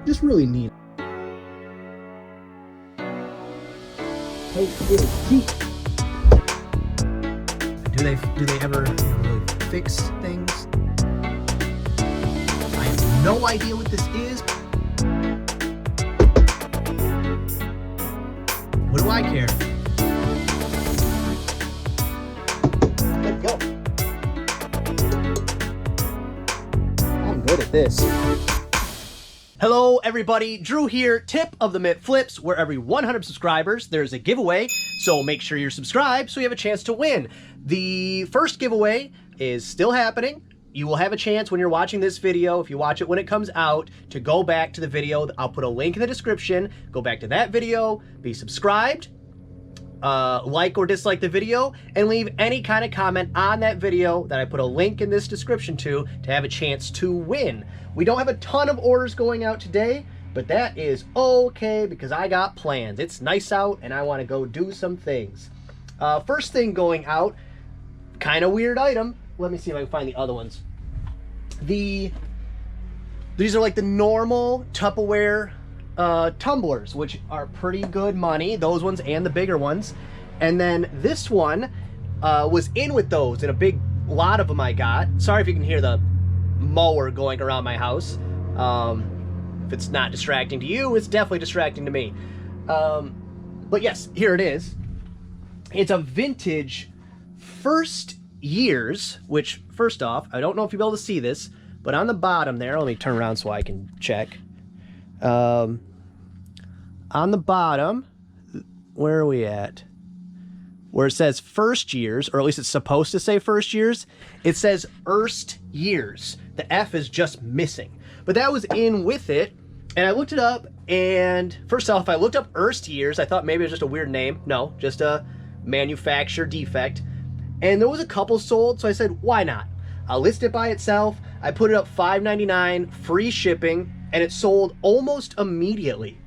Just really neat. Hey, do they ever really fix things? I have no idea what this is. What do I care? Let's go. I'm good at this. Hello everybody, Drew here. Tip of the Mint Flips, where every 100 subscribers there's a giveaway, so make sure you're subscribed so you have a chance to win. The first giveaway is still happening. You will have a chance when you're watching this video, if you watch it when it comes out, to go back to the video. I'll put a link in the description. Go back to that video, be subscribed, like or dislike the video, and leave any kind of comment on that video that I put a link in this description to have a chance to win. We don't have a ton of orders going out today, but that is okay because I got plans. It's nice out and I want to go do some things. First thing going out, kind of weird item. Let me see if I can find the other ones. These are like the normal Tupperware tumblers, which are pretty good money, those ones and the bigger ones. And then this one was in with those in a big lot of them I got. Sorry if you can hear the mower going around my house. If it's not distracting to you, it's definitely distracting to me. But yes, here it is. It's a vintage first years, which first off, I don't know if you'll be able to see this, but on the bottom there, let me turn around so I can check. On the bottom, where are we at? Where it says first years, or at least it's supposed to say first years, it says erst years. The F is just missing. But that was in with it, and I looked it up, and first off, I looked up erst years. I thought maybe it was just a weird name. No, just a manufacturer defect. And there was a couple sold, so I said, why not? I'll list it by itself. I put it up $5.99, free shipping, and it sold almost immediately.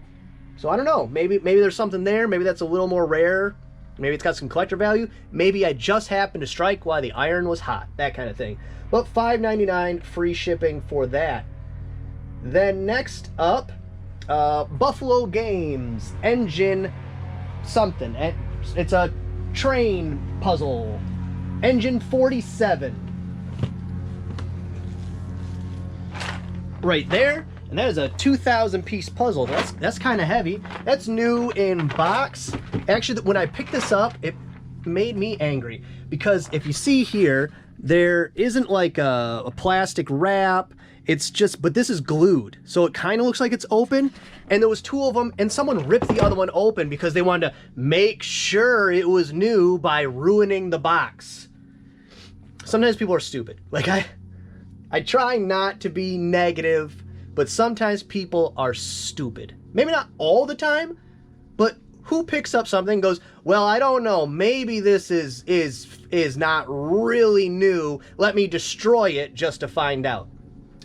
So I don't know, maybe there's something there. Maybe that's a little more rare. Maybe it's got some collector value. Maybe I just happened to strike while the iron was hot, that kind of thing. But $5.99 free shipping for that. Then next up, Buffalo Games engine something. It's a train puzzle. Engine 47. Right there. And that is a 2,000 piece puzzle. That's kind of heavy. That's new in box. Actually, when I picked this up, it made me angry because if you see here, there isn't like a plastic wrap. It's just, but this is glued. So it kind of looks like it's open. And there was two of them and someone ripped the other one open because they wanted to make sure it was new by ruining the box. Sometimes people are stupid. Like I try not to be negative, but sometimes people are stupid. Maybe not all the time, but who picks up something and goes, well, I don't know, maybe this is not really new. Let me destroy it just to find out.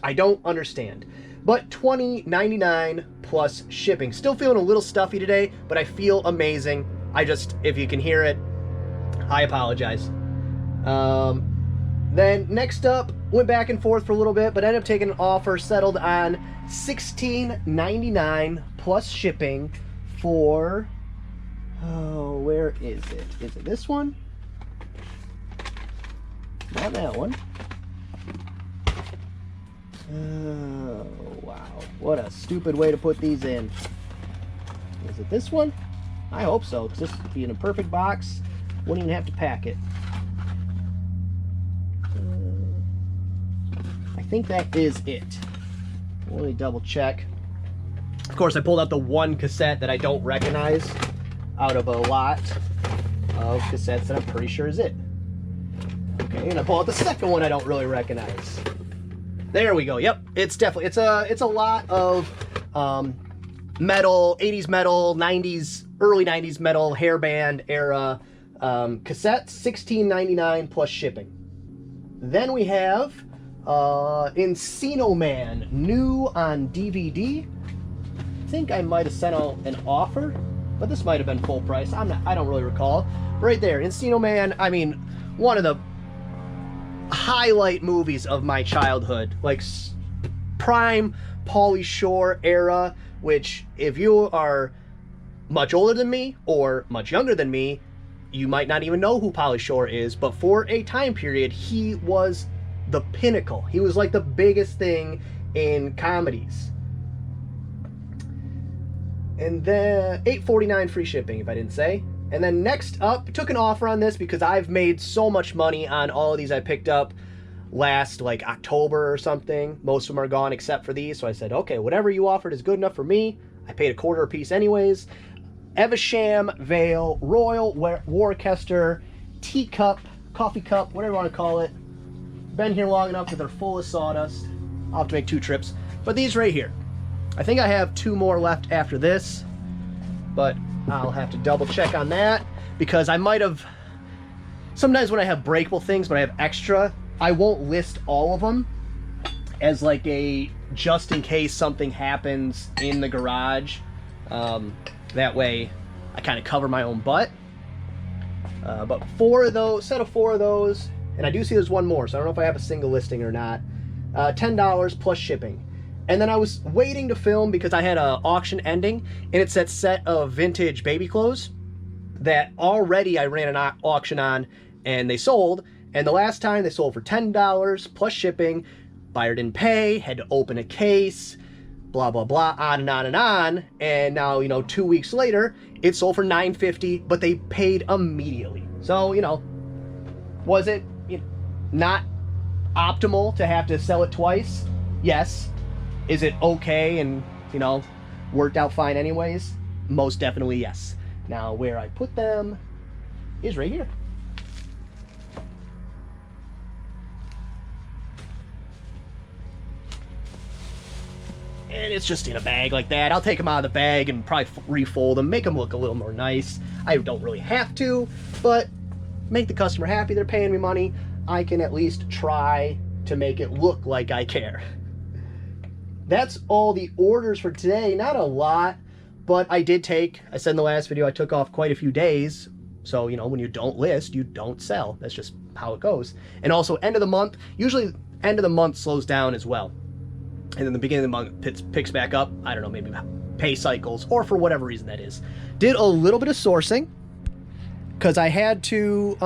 I don't understand. But $20.99 plus shipping. Still feeling a little stuffy today, but I feel amazing. If you can hear it, I apologize. Then next up, went back and forth for a little bit, but ended up taking an offer, settled on $16.99 plus shipping for, oh, where is it? Is it this one? Not that one. Oh, wow. What a stupid way to put these in. Is it this one? I hope so, because this would be in a perfect box. Wouldn't even have to pack it. I think that is it. Let me double check. Of course, I pulled out the one cassette that I don't recognize out of a lot of cassettes that I'm pretty sure is it. Okay, and I pull out the second one I don't really recognize. There we go. Yep, it's definitely, it's a lot of metal, 80s metal, 90s, early 90s metal, hairband era cassettes, $16.99 plus shipping. Then we have Encino Man, new on DVD. I think I might have sent out an offer, but this might have been full price. I don't really recall. Right there, Encino Man, I mean, one of the highlight movies of my childhood. Like, prime Pauly Shore era, which if you are much older than me or much younger than me, you might not even know who Pauly Shore is, but for a time period, he was the pinnacle. He was like the biggest thing in comedies. And then $8.49 free shipping, if I didn't say. And then next up, took an offer on this because I've made so much money on all of these I picked up last like October or something. Most of them are gone except for these. So I said, okay, whatever you offered is good enough for me. I paid $0.25 a piece anyways. Evesham Vale Royal Worcester teacup, coffee cup, whatever you want to call it. Been here long enough that they're full of sawdust. I'll have to make 2 trips. But these right here. I think I have 2 more left after this, but I'll have to double check on that because I might have, sometimes when I have breakable things, but I have extra, I won't list all of them as like a, just in case something happens in the garage. That way I kind of cover my own butt. But 4 of those, set of 4 of those, and I do see there's one more, so I don't know if I have a single listing or not. $10 plus shipping. And then I was waiting to film because I had an auction ending, and it's that set of vintage baby clothes that already I ran an auction on, and they sold. And the last time they sold for $10 plus shipping. Buyer didn't pay, had to open a case, blah, blah, blah, on and on and on. And now, you know, 2 weeks later, it sold for $9.50, but they paid immediately. So, you know, was it not optimal to have to sell it twice? Yes. Is it okay and, you know, worked out fine anyways? Most definitely yes. Now, where I put them is right here. And it's just in a bag like that. I'll take them out of the bag and probably refold them, make them look a little more nice. I don't really have to, but make the customer happy. They're paying me money. I can at least try to make it look like I care. That's all the orders for today. Not a lot, but I said in the last video, I took off quite a few days. So, you know, when you don't list, you don't sell. That's just how it goes. And also end of the month, usually end of the month slows down as well. And then the beginning of the month picks back up. I don't know, maybe pay cycles or for whatever reason that is. Did a little bit of sourcing because I had to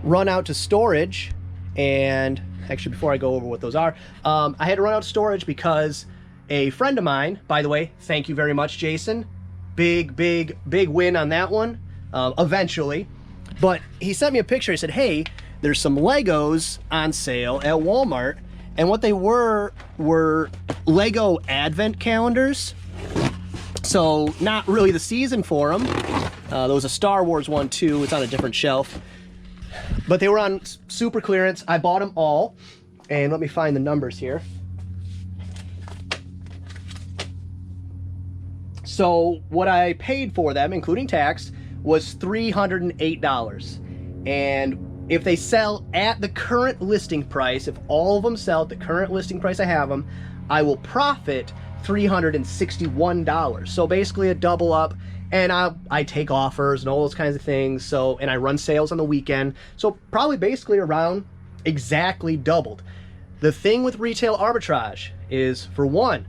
run out to storage. And actually, before I go over what those are, I had to run out of storage because a friend of mine, by the way, thank you very much, Jason. Big win on that one, eventually. But he sent me a picture. He said, hey, there's some Legos on sale at Walmart. And what they were Lego advent calendars. So not really the season for them. There was a Star Wars one too. It's on a different shelf. But they were on super clearance. I bought them all. And let me find the numbers here. So what I paid for them, including tax, was $308. And if they sell at the current listing price, if all of them sell at the current listing price I have them, I will profit $361. So basically a double up. And I take offers and all those kinds of things. So, and I run sales on the weekend. So probably basically around exactly doubled. The thing with retail arbitrage is, for one,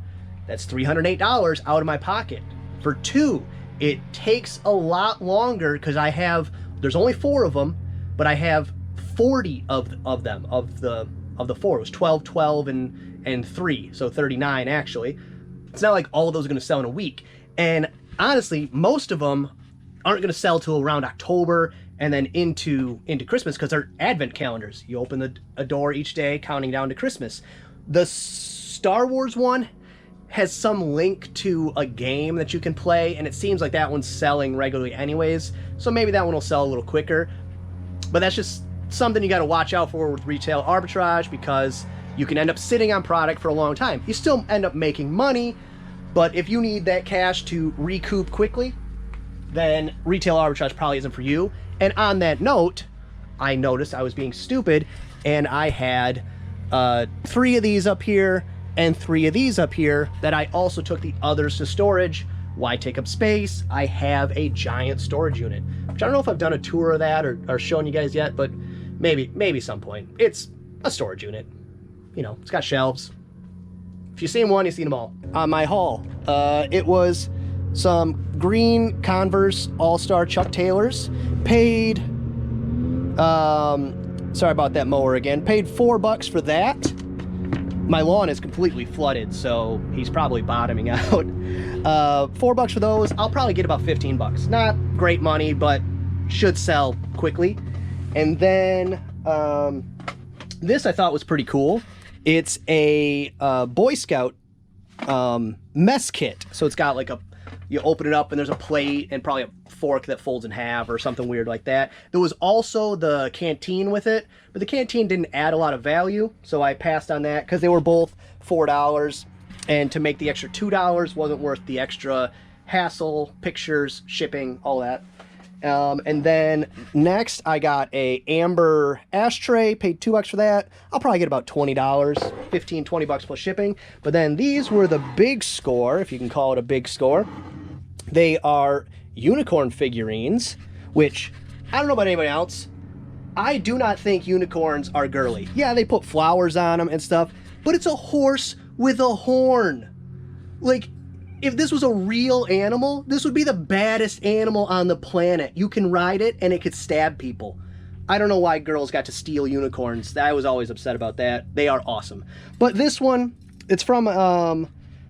that's $308 out of my pocket. For two, it takes a lot longer because there's only 4 of them, but I have 40 of them, of the 4. It was 12, 12, and 3. So 39 actually. It's not like all of those are going to sell in a week. And honestly, most of them aren't going to sell till around October and then into Christmas because they're advent calendars. You open a door each day counting down to Christmas. The Star Wars one has some link to a game that you can play, and it seems like that one's selling regularly anyways, so maybe that one will sell a little quicker. But that's just something you got to watch out for with retail arbitrage, because you can end up sitting on product for a long time. You still end up making money, but if you need that cash to recoup quickly, then retail arbitrage probably isn't for you. And on that note, I noticed I was being stupid, and I had 3 of these up here and 3 of these up here that I also took the others to storage. Why take up space? I have a giant storage unit, which I don't know if I've done a tour of that or shown you guys yet, but maybe some point. It's a storage unit. You know, it's got shelves. If you've seen one, you've seen them all. On my haul, it was some green Converse All-Star Chuck Taylors. Paid, sorry about that mower again. Paid $4 for that. My lawn is completely flooded, so he's probably bottoming out. $4 for those. I'll probably get about 15 bucks. Not great money, but should sell quickly. And then this I thought was pretty cool. It's a Boy Scout mess kit. So it's got like you open it up and there's a plate and probably a fork that folds in half or something weird like that. There was also the canteen with it, but the canteen didn't add a lot of value, so I passed on that because they were both $4, and to make the extra $2 wasn't worth the extra hassle, pictures, shipping, all that. And then next I got a amber ashtray, paid $2 for that. I'll probably get about $20, 15, 20 bucks plus shipping. But then these were the big score, if you can call it a big score. They are unicorn figurines, which I don't know about anybody else. I do not think unicorns are girly. Yeah, they put flowers on them and stuff, but it's a horse with a horn. Like, if this was a real animal, this would be the baddest animal on the planet. You can ride it and it could stab people. I don't know why girls got to steal unicorns. I was always upset about that. They are awesome. But this one, it's from,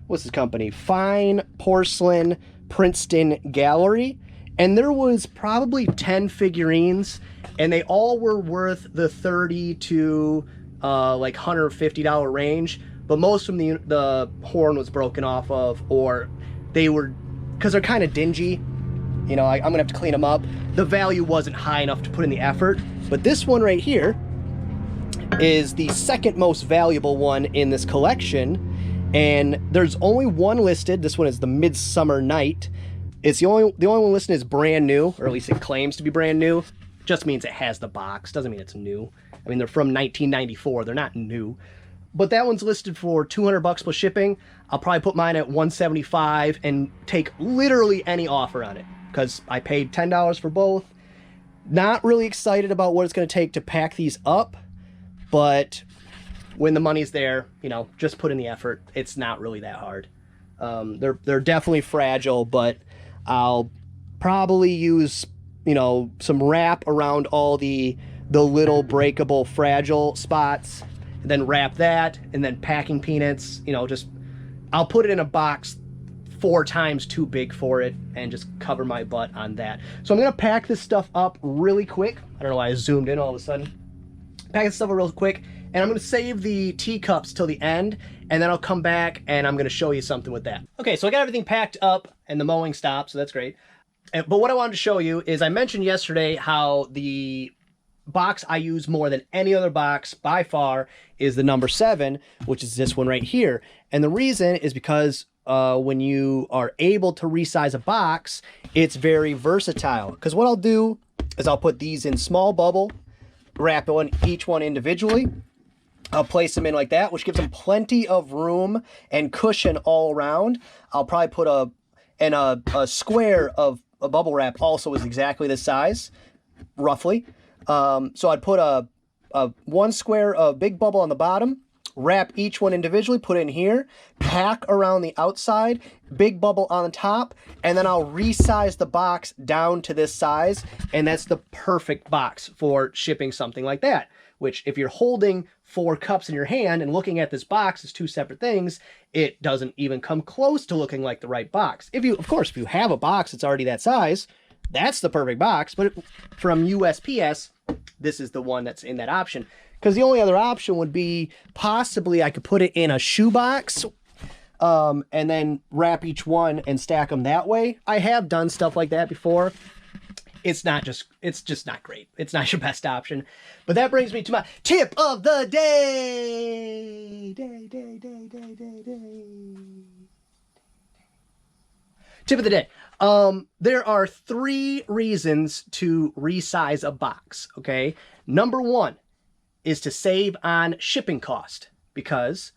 what's this company? Fine Porcelain Princeton Gallery. And there was probably 10 figurines, and they all were worth the $30 to like $150 range. But most of them, the horn was broken off of, or they were, because they're kind of dingy, you know, I'm gonna have to clean them up. The value wasn't high enough to put in the effort. But this one right here is the second most valuable one in this collection. And there's only one listed. This one is the Midsummer Night. It's the only one listed is brand new, or at least it claims to be brand new. Just means it has the box, doesn't mean it's new. I mean, they're from 1994, they're not new. But that one's listed for 200 bucks plus shipping. I'll probably put mine at 175 and take literally any offer on it, because I paid $10 for both. Not really excited about what it's going to take to pack these up, but when the money's there, you know, just put in the effort. It's not really that hard. They're definitely fragile, but I'll probably use, you know, some wrap around all the little breakable fragile spots, and then wrap that, and then packing peanuts, you know, just, I'll put it in a box 4 times too big for it and just cover my butt on that. So I'm gonna pack this stuff up really quick. I don't know why I zoomed in all of a sudden. Pack this stuff up real quick, and I'm gonna save the teacups till the end, and then I'll come back and I'm gonna show you something with that. Okay, so I got everything packed up and the mowing stopped, so that's great. But what I wanted to show you is, I mentioned yesterday how the box I use more than any other box by far is the number 7, which is this one right here. And the reason is because when you are able to resize a box, it's very versatile. Because what I'll do is I'll put these in small bubble, wrap each one individually. I'll place them in like that, which gives them plenty of room and cushion all around. I'll probably put a square of a bubble wrap also is exactly this size, roughly. So I'd put a 1 square of big bubble on the bottom, wrap each one individually, put it in here, pack around the outside, big bubble on the top, and then I'll resize the box down to this size, and that's the perfect box for shipping something like that. Which, if you're holding 4 cups in your hand and looking at this box as 2 separate things, it doesn't even come close to looking like the right box. Of course, if you have a box that's already that size, that's the perfect box. But from USPS, this is the one that's in that option. Because the only other option would be possibly I could put it in a shoebox and then wrap each one and stack them that way. I have done stuff like that before. It's just not great. It's not your best option. But that brings me to my tip of the day. Tip of the day. There are 3 reasons to resize a box, okay? Number 1 is to save on shipping cost, because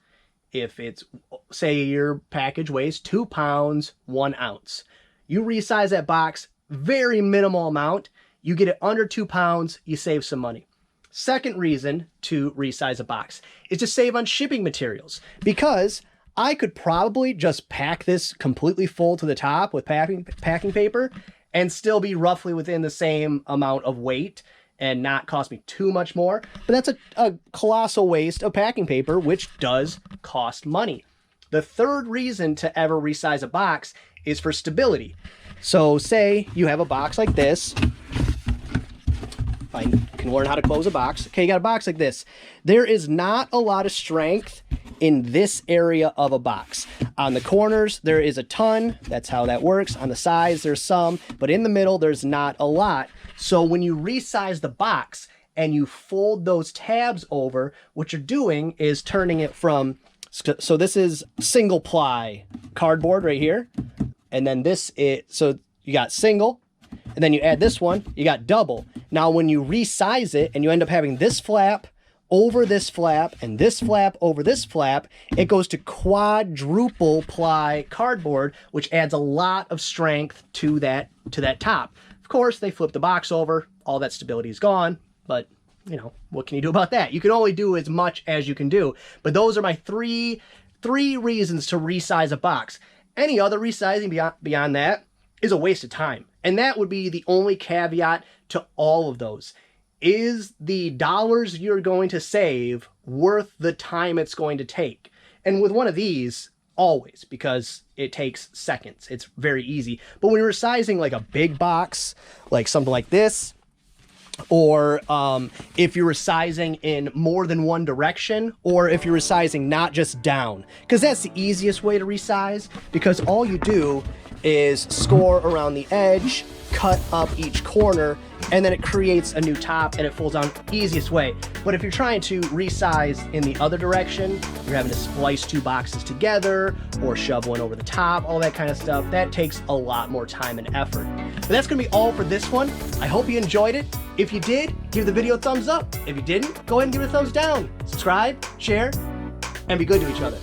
if it's, say your package weighs 2 pounds, 1 ounce, you resize that box, very minimal amount, you get it under 2 pounds, you save some money. Second reason to resize a box is to save on shipping materials, because I could probably just pack this completely full to the top with packing paper and still be roughly within the same amount of weight and not cost me too much more. But that's a colossal waste of packing paper, which does cost money. The third reason to ever resize a box is for stability. So say you have a box like this. I can learn how to close a box. Okay, you got a box like this. There is not a lot of strength in this area of a box. On the corners, there is a ton. That's how that works. On the sides, there's some, but in the middle, there's not a lot. So when you resize the box and you fold those tabs over, what you're doing is turning it from, so this is single ply cardboard right here. And then this is, so you got single, and then you add this one, you got double. Now, when you resize it and you end up having this flap over this flap and this flap over this flap, it goes to quadruple ply cardboard, which adds a lot of strength to that top. Of course, they flip the box over, all that stability is gone, but you know, what can you do about that? You can only do as much as you can do. But those are my three reasons to resize a box. Any other resizing beyond that is a waste of time. And that would be the only caveat to all of those. Is the dollars you're going to save worth the time it's going to take? And with one of these, always, because it takes seconds. It's very easy. But when you're resizing like a big box, like something like this, or if you're resizing in more than one direction, or if you're resizing not just down, because that's the easiest way to resize, because all you do is score around the edge, cut up each corner, and then it creates a new top and it folds down. Easiest way. But if you're trying to resize in the other direction, you're having to splice two boxes together or shove one over the top, all that kind of stuff, that takes a lot more time and effort. But that's gonna be all for this one. I hope you enjoyed it. If you did, give the video a thumbs up. If you didn't, go ahead and give it a thumbs down. Subscribe, share, and be good to each other.